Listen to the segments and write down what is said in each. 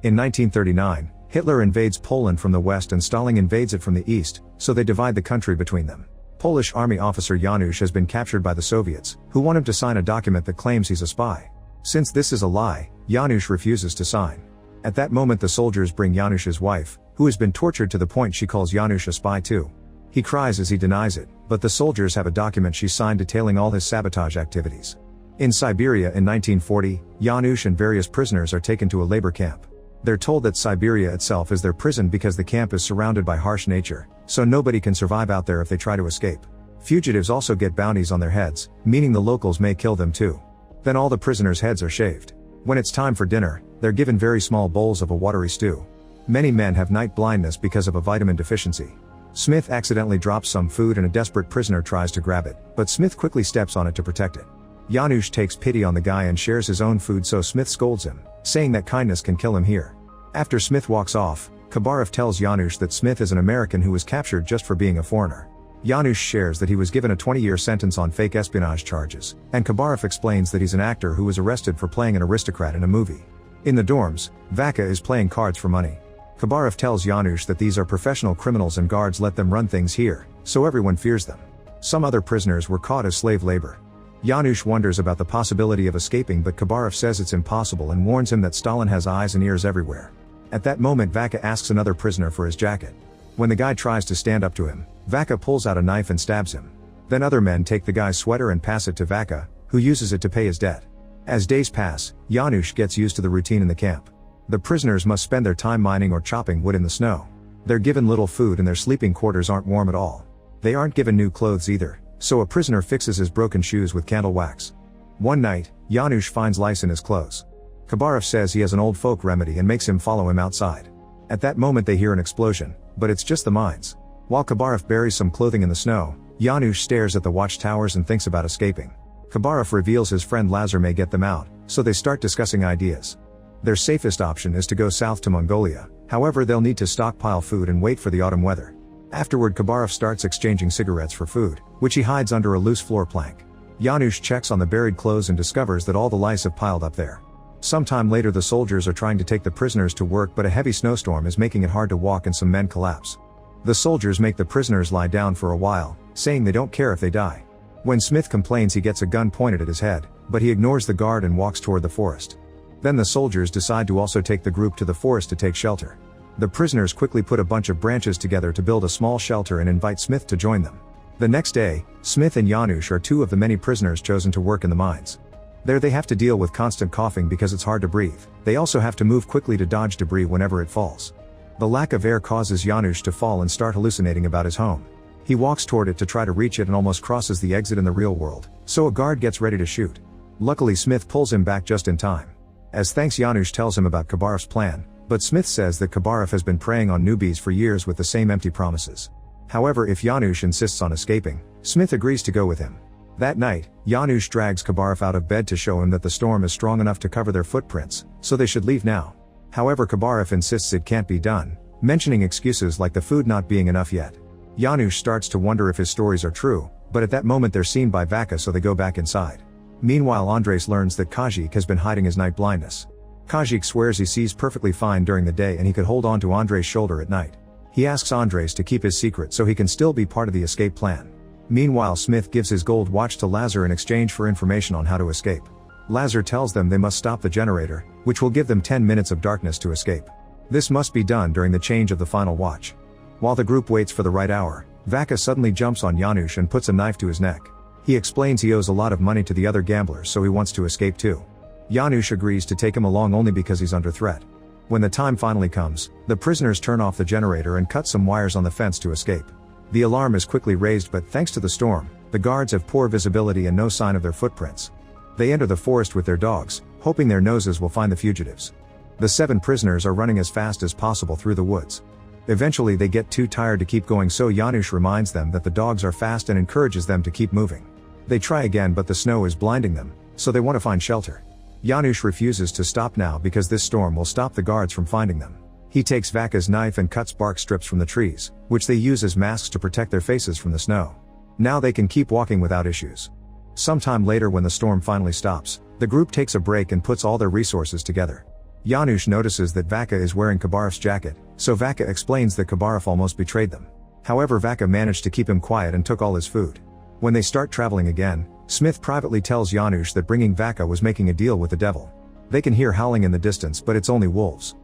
In 1939, Hitler invades Poland from the west and Stalin invades it from the east, so they divide the country between them. Polish army officer Janusz has been captured by the Soviets, who want him to sign a document that claims he's a spy. Since this is a lie, Janusz refuses to sign. At that moment the soldiers bring Janusz's wife, who has been tortured to the point she calls Janusz a spy too. He cries as he denies it, but the soldiers have a document she signed detailing all his sabotage activities. In Siberia in 1940, Janusz and various prisoners are taken to a labor camp. They're told that Siberia itself is their prison because the camp is surrounded by harsh nature, so nobody can survive out there if they try to escape. Fugitives also get bounties on their heads, meaning the locals may kill them too. Then all the prisoners' heads are shaved. When it's time for dinner, they're given very small bowls of a watery stew. Many men have night blindness because of a vitamin deficiency. Smith accidentally drops some food and a desperate prisoner tries to grab it, but Smith quickly steps on it to protect it. Janusz takes pity on the guy and shares his own food, so Smith scolds him, saying that kindness can kill him here. After Smith walks off, Khabarov tells Janusz that Smith is an American who was captured just for being a foreigner. Janusz shares that he was given a 20-year sentence on fake espionage charges, and Khabarov explains that he's an actor who was arrested for playing an aristocrat in a movie. In the dorms, Vaka is playing cards for money. Khabarov tells Janusz that these are professional criminals and guards let them run things here, so everyone fears them. Some other prisoners were caught as slave labor. Janusz wonders about the possibility of escaping, but Khabarov says it's impossible and warns him that Stalin has eyes and ears everywhere. At that moment Vaka asks another prisoner for his jacket. When the guy tries to stand up to him, Vaka pulls out a knife and stabs him. Then other men take the guy's sweater and pass it to Vaka, who uses it to pay his debt. As days pass, Janusz gets used to the routine in the camp. The prisoners must spend their time mining or chopping wood in the snow. They're given little food and their sleeping quarters aren't warm at all. They aren't given new clothes either, so a prisoner fixes his broken shoes with candle wax. One night, Janusz finds lice in his clothes. Khabarov says he has an old folk remedy and makes him follow him outside. At that moment they hear an explosion, but it's just the mines. While Khabarov buries some clothing in the snow, Janusz stares at the watchtowers and thinks about escaping. Khabarov reveals his friend Lazar may get them out, so they start discussing ideas. Their safest option is to go south to Mongolia, however they'll need to stockpile food and wait for the autumn weather. Afterward Khabarov starts exchanging cigarettes for food, which he hides under a loose floor plank. Janusz checks on the buried clothes and discovers that all the lice have piled up there. Sometime later the soldiers are trying to take the prisoners to work, but a heavy snowstorm is making it hard to walk and some men collapse. The soldiers make the prisoners lie down for a while, saying they don't care if they die. When Smith complains he gets a gun pointed at his head, but he ignores the guard and walks toward the forest. Then the soldiers decide to also take the group to the forest to take shelter. The prisoners quickly put a bunch of branches together to build a small shelter and invite Smith to join them. The next day, Smith and Janusz are two of the many prisoners chosen to work in the mines. There they have to deal with constant coughing because it's hard to breathe. They also have to move quickly to dodge debris whenever it falls. The lack of air causes Janusz to fall and start hallucinating about his home. He walks toward it to try to reach it and almost crosses the exit in the real world, so a guard gets ready to shoot. Luckily Smith pulls him back just in time. As thanks, Janusz tells him about Khabarov's plan, but Smith says that Khabarov has been preying on newbies for years with the same empty promises. However, if Janusz insists on escaping, Smith agrees to go with him. That night, Janusz drags Khabarov out of bed to show him that the storm is strong enough to cover their footprints, so they should leave now. However, Khabarov insists it can't be done, mentioning excuses like the food not being enough yet. Janusz starts to wonder if his stories are true, but at that moment they're seen by Vaka, so they go back inside. Meanwhile, Andres learns that Kajik has been hiding his night blindness. Kajik swears he sees perfectly fine during the day and he could hold on to Andres' shoulder at night. He asks Andres to keep his secret so he can still be part of the escape plan. Meanwhile, Smith gives his gold watch to Lazar in exchange for information on how to escape. Lazar tells them they must stop the generator, which will give them 10 minutes of darkness to escape. This must be done during the change of the final watch. While the group waits for the right hour, Vaka suddenly jumps on Janusz and puts a knife to his neck. He explains he owes a lot of money to the other gamblers, so he wants to escape too. Janusz agrees to take him along only because he's under threat. When the time finally comes, the prisoners turn off the generator and cut some wires on the fence to escape. The alarm is quickly raised, but thanks to the storm, the guards have poor visibility and no sign of their footprints. They enter the forest with their dogs, hoping their noses will find the fugitives. The 7 prisoners are running as fast as possible through the woods. Eventually they get too tired to keep going, so Janusz reminds them that the dogs are fast and encourages them to keep moving. They try again, but the snow is blinding them, so they want to find shelter. Janusz refuses to stop now because this storm will stop the guards from finding them. He takes Vaka's knife and cuts bark strips from the trees, which they use as masks to protect their faces from the snow. Now they can keep walking without issues. Sometime later, when the storm finally stops, the group takes a break and puts all their resources together. Janusz notices that Vaka is wearing Kabarev's jacket, so Vaka explains that Kabarev almost betrayed them. However, Vaka managed to keep him quiet and took all his food. When they start traveling again, Smith privately tells Janusz that bringing Vaka was making a deal with the devil. They can hear howling in the distance, but it's only wolves.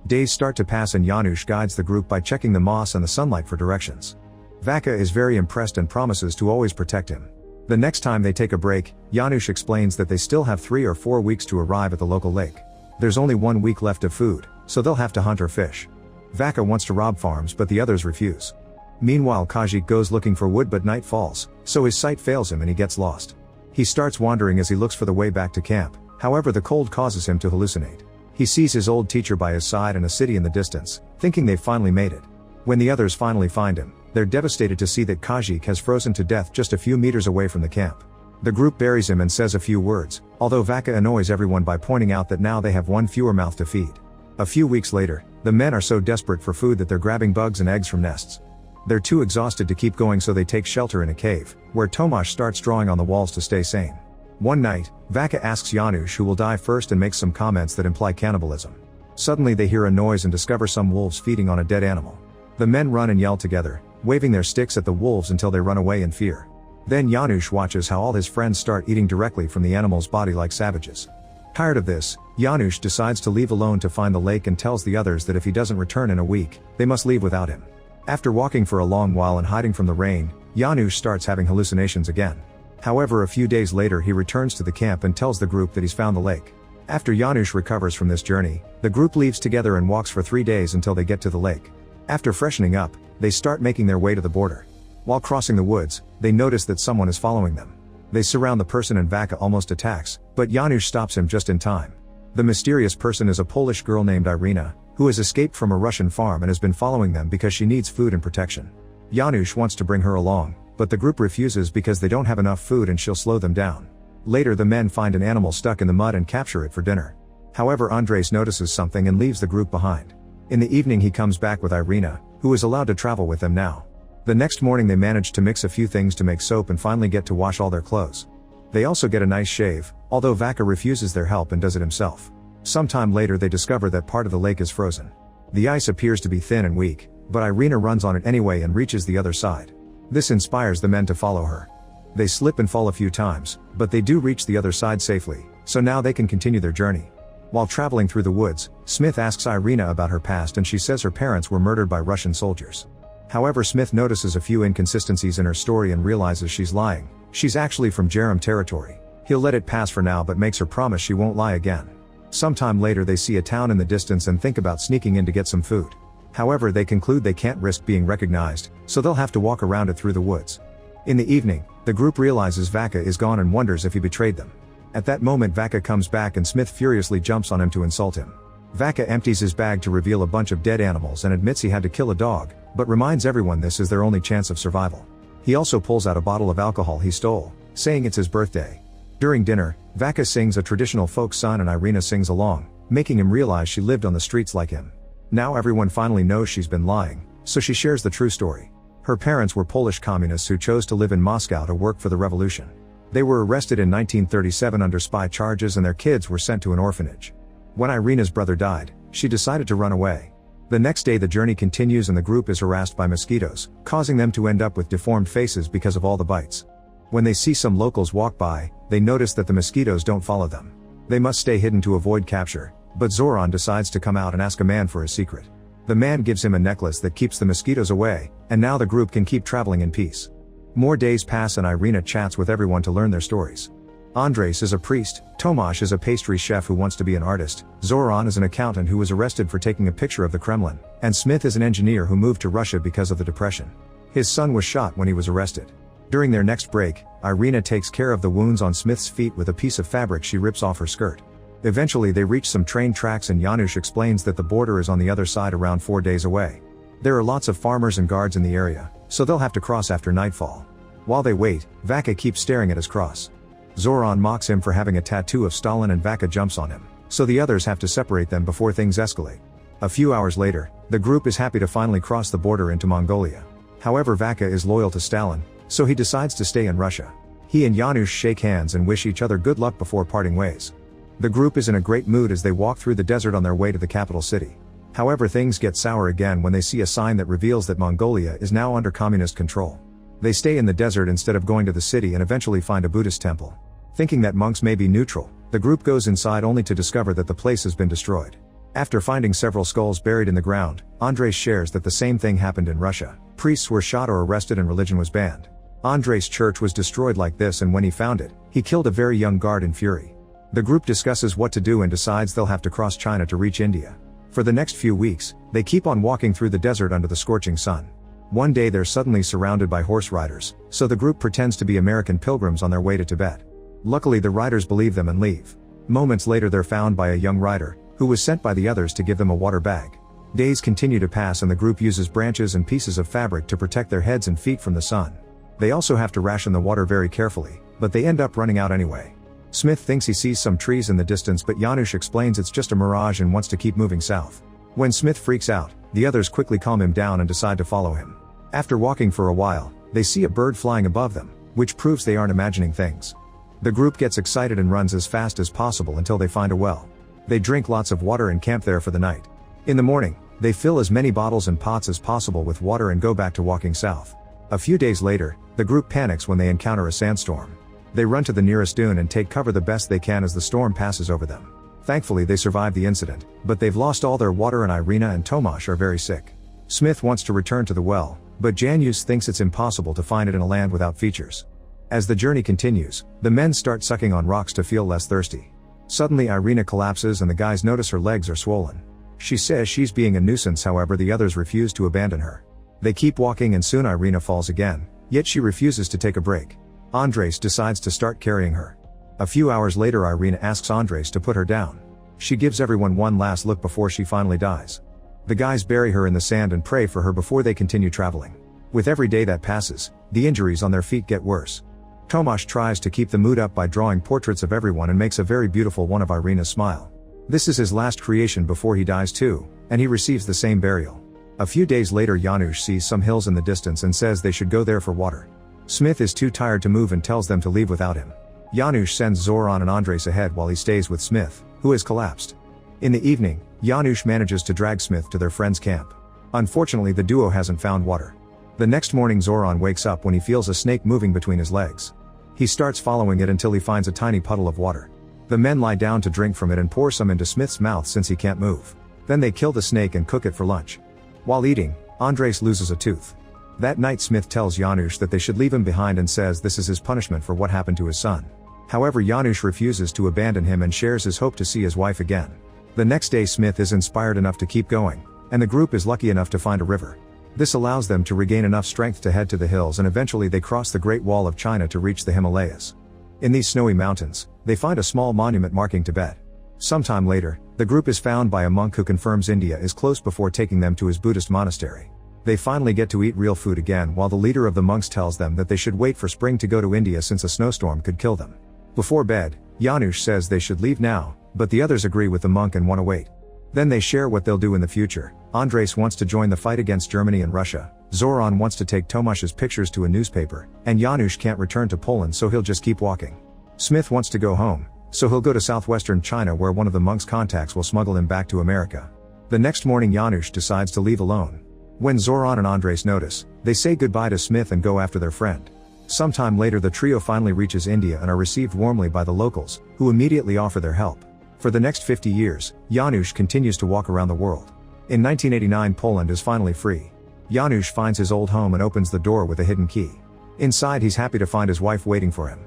Days start to pass and Janusz guides the group by checking the moss and the sunlight for directions. Vaka is very impressed and promises to always protect him. The next time they take a break, Janusz explains that they still have 3 or 4 weeks to arrive at the local lake. There's only 1 week left of food, so they'll have to hunt or fish. Vaka wants to rob farms but the others refuse. Meanwhile, Kajik goes looking for wood but night falls, so his sight fails him and he gets lost. He starts wandering as he looks for the way back to camp, however the cold causes him to hallucinate. He sees his old teacher by his side and a city in the distance, thinking they've finally made it. When the others finally find him, they're devastated to see that Kajik has frozen to death just a few meters away from the camp. The group buries him and says a few words, although Vaka annoys everyone by pointing out that now they have 1 fewer mouth to feed. A few weeks later, the men are so desperate for food that they're grabbing bugs and eggs from nests. They're too exhausted to keep going, so they take shelter in a cave, where Tomasz starts drawing on the walls to stay sane. One night, Vaka asks Janusz who will die first and makes some comments that imply cannibalism. Suddenly they hear a noise and discover some wolves feeding on a dead animal. The men run and yell together, waving their sticks at the wolves until they run away in fear. Then Janusz watches how all his friends start eating directly from the animal's body like savages. Tired of this, Janusz decides to leave alone to find the lake and tells the others that if he doesn't return in a week, they must leave without him. After walking for a long while and hiding from the rain, Janusz starts having hallucinations again. However, a few days later he returns to the camp and tells the group that he's found the lake. After Janusz recovers from this journey, the group leaves together and walks for 3 days until they get to the lake. After freshening up, they start making their way to the border. While crossing the woods, they notice that someone is following them. They surround the person and Vaka almost attacks, but Janusz stops him just in time. The mysterious person is a Polish girl named Irina, who has escaped from a Russian farm and has been following them because she needs food and protection. Janusz wants to bring her along, but the group refuses because they don't have enough food and she'll slow them down. Later the men find an animal stuck in the mud and capture it for dinner. However, Andres notices something and leaves the group behind. In the evening he comes back with Irina, who is allowed to travel with them now. The next morning they manage to mix a few things to make soap and finally get to wash all their clothes. They also get a nice shave, although Vaka refuses their help and does it himself. Sometime later they discover that part of the lake is frozen. The ice appears to be thin and weak, but Irina runs on it anyway and reaches the other side. This inspires the men to follow her. They slip and fall a few times, but they do reach the other side safely, so now they can continue their journey. While traveling through the woods, Smith asks Irina about her past and she says her parents were murdered by Russian soldiers. However, Smith notices a few inconsistencies in her story and realizes she's lying. She's actually from Jerem territory. He'll let it pass for now but makes her promise she won't lie again. Sometime later they see a town in the distance and think about sneaking in to get some food. However, they conclude they can't risk being recognized, so they'll have to walk around it through the woods. In the evening, the group realizes Vaka is gone and wonders if he betrayed them. At that moment Vaka comes back and Smith furiously jumps on him to insult him. Vaka empties his bag to reveal a bunch of dead animals and admits he had to kill a dog, but reminds everyone this is their only chance of survival. He also pulls out a bottle of alcohol he stole, saying it's his birthday. During dinner, Vaka sings a traditional folk song and Irina sings along, making him realize she lived on the streets like him. Now everyone finally knows she's been lying, so she shares the true story. Her parents were Polish communists who chose to live in Moscow to work for the revolution. They were arrested in 1937 under spy charges and their kids were sent to an orphanage. When Irina's brother died, she decided to run away. The next day the journey continues and the group is harassed by mosquitoes, causing them to end up with deformed faces because of all the bites. When they see some locals walk by, they notice that the mosquitoes don't follow them. They must stay hidden to avoid capture, but Zoran decides to come out and ask a man for his secret. The man gives him a necklace that keeps the mosquitoes away, and now the group can keep traveling in peace. More days pass and Irina chats with everyone to learn their stories. Andres is a priest, Tomasz is a pastry chef who wants to be an artist, Zoran is an accountant who was arrested for taking a picture of the Kremlin, and Smith is an engineer who moved to Russia because of the depression. His son was shot when he was arrested. During their next break, Irina takes care of the wounds on Smith's feet with a piece of fabric she rips off her skirt. Eventually they reach some train tracks and Janusz explains that the border is on the other side around 4 days away. There are lots of farmers and guards in the area, so they'll have to cross after nightfall. While they wait, Vaka keeps staring at his cross. Zoran mocks him for having a tattoo of Stalin and Vaka jumps on him, so the others have to separate them before things escalate. A few hours later, the group is happy to finally cross the border into Mongolia. However, Vaka is loyal to Stalin, so he decides to stay in Russia. He and Janusz shake hands and wish each other good luck before parting ways. The group is in a great mood as they walk through the desert on their way to the capital city. However, things get sour again when they see a sign that reveals that Mongolia is now under communist control. They stay in the desert instead of going to the city and eventually find a Buddhist temple. Thinking that monks may be neutral, the group goes inside only to discover that the place has been destroyed. After finding several skulls buried in the ground, Andres shares that the same thing happened in Russia. Priests were shot or arrested and religion was banned. Andres' church was destroyed like this, and when he found it, he killed a very young guard in fury. The group discusses what to do and decides they'll have to cross China to reach India. For the next few weeks, they keep on walking through the desert under the scorching sun. One day they're suddenly surrounded by horse riders, so the group pretends to be American pilgrims on their way to Tibet. Luckily the riders believe them and leave. Moments later they're found by a young rider, who was sent by the others to give them a water bag. Days continue to pass and the group uses branches and pieces of fabric to protect their heads and feet from the sun. They also have to ration the water very carefully, but they end up running out anyway. Smith thinks he sees some trees in the distance, but Janusz explains it's just a mirage and wants to keep moving south. When Smith freaks out, the others quickly calm him down and decide to follow him. After walking for a while, they see a bird flying above them, which proves they aren't imagining things. The group gets excited and runs as fast as possible until they find a well. They drink lots of water and camp there for the night. In the morning, they fill as many bottles and pots as possible with water and go back to walking south. A few days later, the group panics when they encounter a sandstorm. They run to the nearest dune and take cover the best they can as the storm passes over them. Thankfully they survive the incident, but they've lost all their water and Irina and Tomasz are very sick. Smith wants to return to the well, but Janusz thinks it's impossible to find it in a land without features. As the journey continues, the men start sucking on rocks to feel less thirsty. Suddenly Irina collapses and the guys notice her legs are swollen. She says she's being a nuisance, however the others refuse to abandon her. They keep walking and soon Irina falls again, yet she refuses to take a break. Andres decides to start carrying her. A few hours later Irina asks Andres to put her down. She gives everyone one last look before she finally dies. The guys bury her in the sand and pray for her before they continue traveling. With every day that passes, the injuries on their feet get worse. Tomasz tries to keep the mood up by drawing portraits of everyone and makes a very beautiful one of Irina's smile. This is his last creation before he dies too, and he receives the same burial. A few days later Janusz sees some hills in the distance and says they should go there for water. Smith is too tired to move and tells them to leave without him. Janusz sends Zoran and Andres ahead while he stays with Smith, who has collapsed. In the evening, Janusz manages to drag Smith to their friend's camp. Unfortunately the duo hasn't found water. The next morning Zoran wakes up when he feels a snake moving between his legs. He starts following it until he finds a tiny puddle of water. The men lie down to drink from it and pour some into Smith's mouth since he can't move. Then they kill the snake and cook it for lunch. While eating, Andres loses a tooth. That night Smith tells Janusz that they should leave him behind and says this is his punishment for what happened to his son. However, Janusz refuses to abandon him and shares his hope to see his wife again. The next day Smith is inspired enough to keep going, and the group is lucky enough to find a river. This allows them to regain enough strength to head to the hills, and eventually they cross the Great Wall of China to reach the Himalayas. In these snowy mountains, they find a small monument marking Tibet. Sometime later, the group is found by a monk who confirms India is close before taking them to his Buddhist monastery. They finally get to eat real food again while the leader of the monks tells them that they should wait for spring to go to India since a snowstorm could kill them. Before bed, Janusz says they should leave now, but the others agree with the monk and want to wait. Then they share what they'll do in the future. Andres wants to join the fight against Germany and Russia, Zoran wants to take Tomasz's pictures to a newspaper, and Janusz can't return to Poland so he'll just keep walking. Smith wants to go home, so he'll go to southwestern China where one of the monks' contacts will smuggle him back to America. The next morning Janusz decides to leave alone. When Zoran and Andres notice, they say goodbye to Smith and go after their friend. Sometime later the trio finally reaches India and are received warmly by the locals, who immediately offer their help. For the next 50 years, Janusz continues to walk around the world. In 1989 Poland is finally free. Janusz finds his old home and opens the door with a hidden key. Inside he's happy to find his wife waiting for him.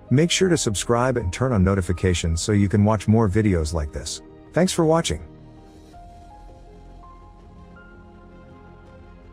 Make sure to subscribe and turn on notifications so you can watch more videos like this. Thanks for watching.